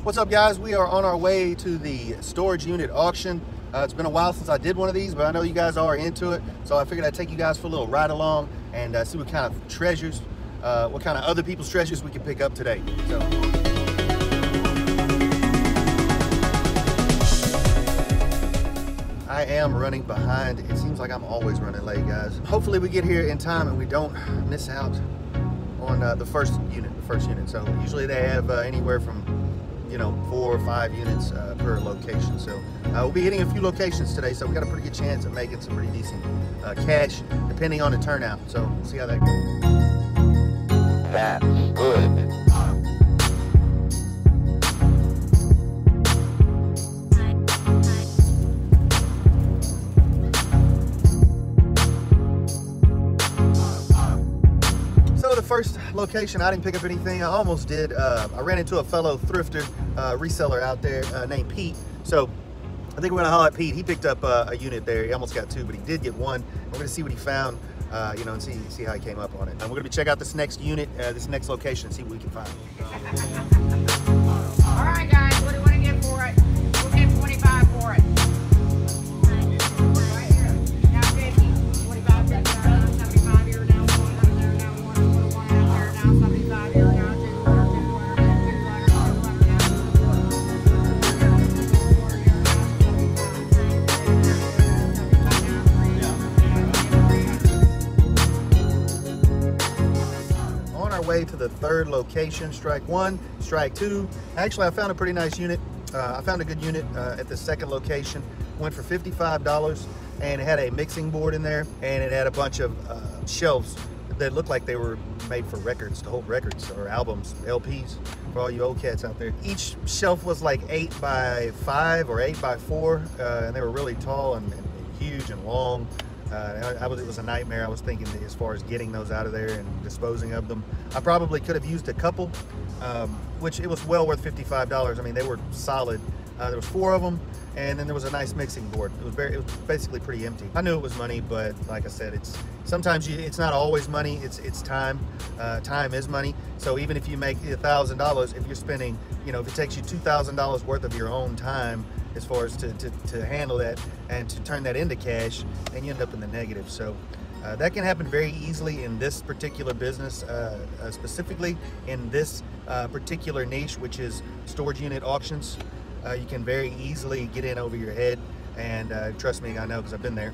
What's up, guys? We are on our way to the storage unit auction. It's been a while since I did one of these, but I know you guys are into it, so I figured I'd take you guys for a little ride along and see what kind of treasures, what kind of other people's treasures we can pick up today. So. I am running behind. It seems like I'm always running late, guys. Hopefully we get here in time and we don't miss out on the first unit. So usually they have anywhere from 4 or 5 units per location. So we'll be hitting a few locations today, so we got a pretty good chance of making some pretty decent cash, depending on the turnout. So we'll see how that goes. That's good. First location, I didn't pick up anything. I almost did. I ran into a fellow thrifter, reseller out there named Pete. So I think we're gonna holler at Pete. He picked up a unit there. He almost got 2, but he did get 1. We're gonna see what he found, and see how he came up on it. And we're gonna check out this next unit, this next location, and see what we can find. All right, guys, what do you want to get for it? We'll get 25 for it. Right here. Now 50, 25, 75 here now. Way to the third location. Strike 1, strike 2. Actually, I found a pretty nice unit. I found a good unit at the second location. Went for $55, and it had a mixing board in there, and it had a bunch of shelves that looked like they were made for records, to hold records or albums, LPs, for all you old cats out there. Each shelf was like 8 by 5 or 8 by 4, and they were really tall and huge and long. It was a nightmare. I was thinking that as far as getting those out of there and disposing of them, I probably could have used a couple, which it was well worth $55. I mean, they were solid. There was 4 of them, and then there was a nice mixing board. It was basically pretty empty. I knew it was money, but like I said, sometimes it's not always money. It's time. Time is money. So even if you make $1,000, if you're spending, if it takes you $2,000 worth of your own time, as far as to handle that and to turn that into cash, and you end up in the negative. So that can happen very easily in this particular business, specifically in this particular niche, which is storage unit auctions. You can very easily get in over your head, and trust me, I know because I've been there.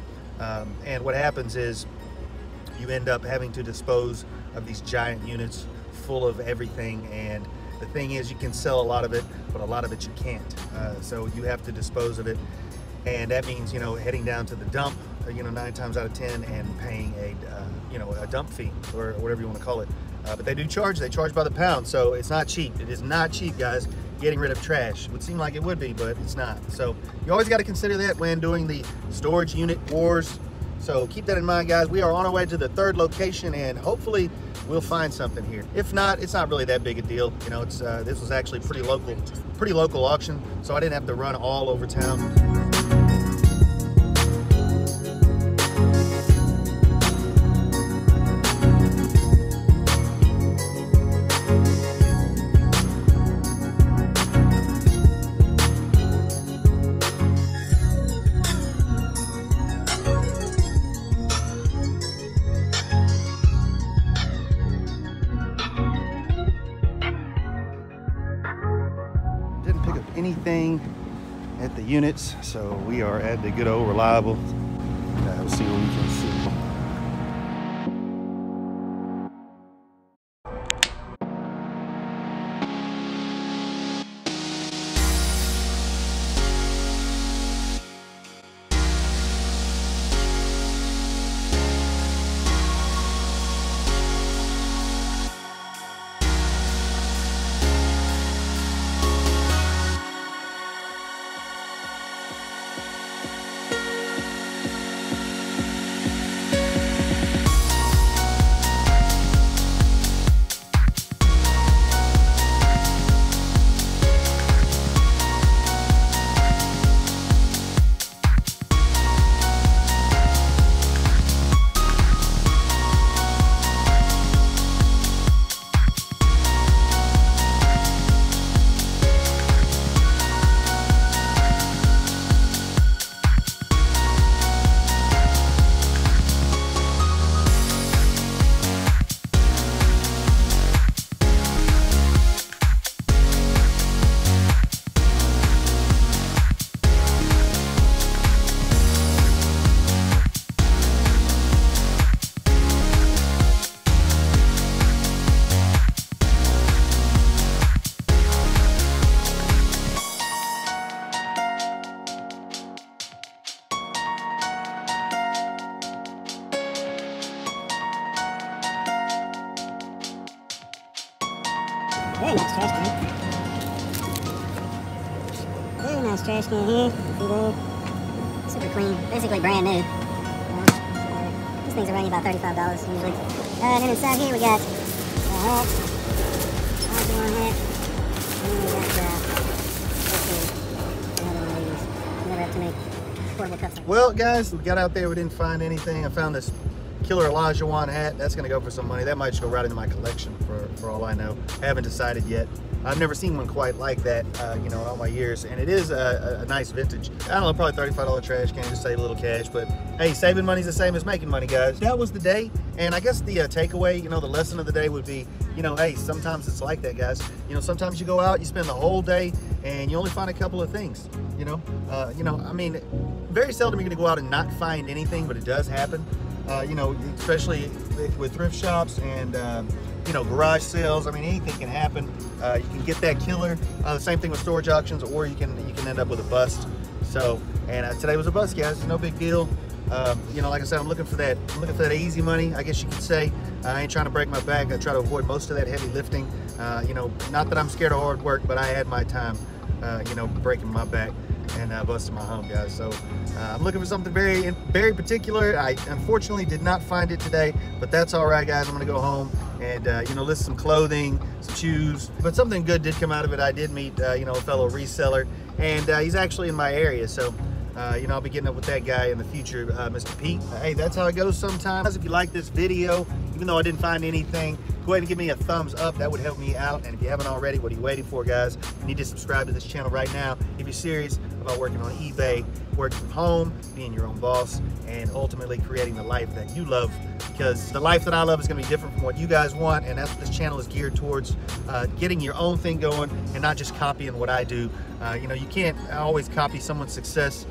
And what happens is you end up having to dispose of these giant units full of everything, and the thing is, you can sell a lot of it, but a lot of it you can't. So you have to dispose of it, and that means heading down to the dump, 9 times out of 10, and paying a dump fee or whatever you want to call it. But they do charge. They charge by the pound, so it's not cheap. It is not cheap, guys. Getting rid of trash. It would seem like it would be, but it's not. So you always got to consider that when doing the storage unit wars. So keep that in mind, guys. We are on our way to the third location, and hopefully we'll find something here. If not, it's not really that big a deal. This was actually pretty local auction, so I didn't have to run all over town. Anything at the units, so we are at the good old Reliable. We'll see what we can see. Very nice trash can. Very nice trash can here. Super clean. Basically brand new. These things are running about $35 usually. And then inside here we got a hat. One hat. And then we got another one of these. Never have too many portable cups. Well, guys, we got out there. We didn't find anything. I found this killer Elijah Wan hat. That's going to go for some money. That might just go right into my collection for all I know. I haven't decided yet. I've never seen one quite like that, you know, in all my years. And it is a nice vintage. I don't know, probably $35 trash can, just save a little cash. But hey, saving money is the same as making money, guys. That was the day. And I guess the takeaway, you know, the lesson of the day would be, you know, hey, sometimes it's like that, guys. You know, sometimes you go out, you spend the whole day, and you only find a couple of things, you know. I mean, very seldom you're going to go out and not find anything, but it does happen. You know, especially with thrift shops and, you know, garage sales. I mean, anything can happen. You can get that killer. The same thing with storage auctions, or you can end up with a bust. So, and today was a bust, guys. No big deal. You know, like I said, I'm looking for that easy money, I guess you could say. I ain't trying to break my back. I try to avoid most of that heavy lifting. You know, not that I'm scared of hard work, but I had my time, you know, breaking my back and busting my hump, guys. So I'm looking for something very particular. I unfortunately did not find it today, but that's all right, guys. I'm gonna go home and you know, list some clothing, some shoes, but something good did come out of it. I did meet you know, a fellow reseller, and he's actually in my area, so you know, I'll be getting up with that guy in the future, Mr. Pete. Hey, that's how it goes sometimes. If you like this video, even though I didn't find anything, go ahead and give me a thumbs up. That would help me out. And if you haven't already, what are you waiting for, guys? You need to subscribe to this channel right now if you're serious about working on eBay, working from home, being your own boss, and ultimately creating the life that you love. Because the life that I love is going to be different from what you guys want, and that's what this channel is geared towards, getting your own thing going and not just copying what I do. You know, you can't always copy someone's success.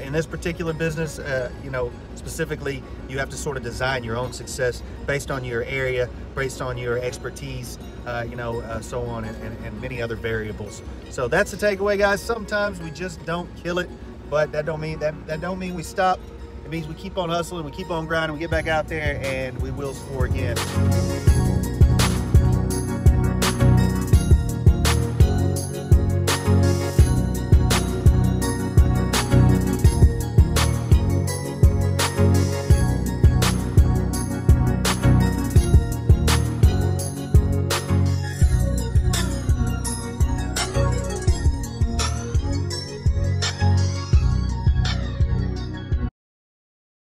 In this particular business, you know, specifically, you have to sort of design your own success based on your area, based on your expertise, you know, so on, and many other variables. So that's the takeaway, guys. Sometimes we just don't kill it, but that don't mean we stop. It means we keep on hustling, we keep on grinding, we get back out there, and we will score again.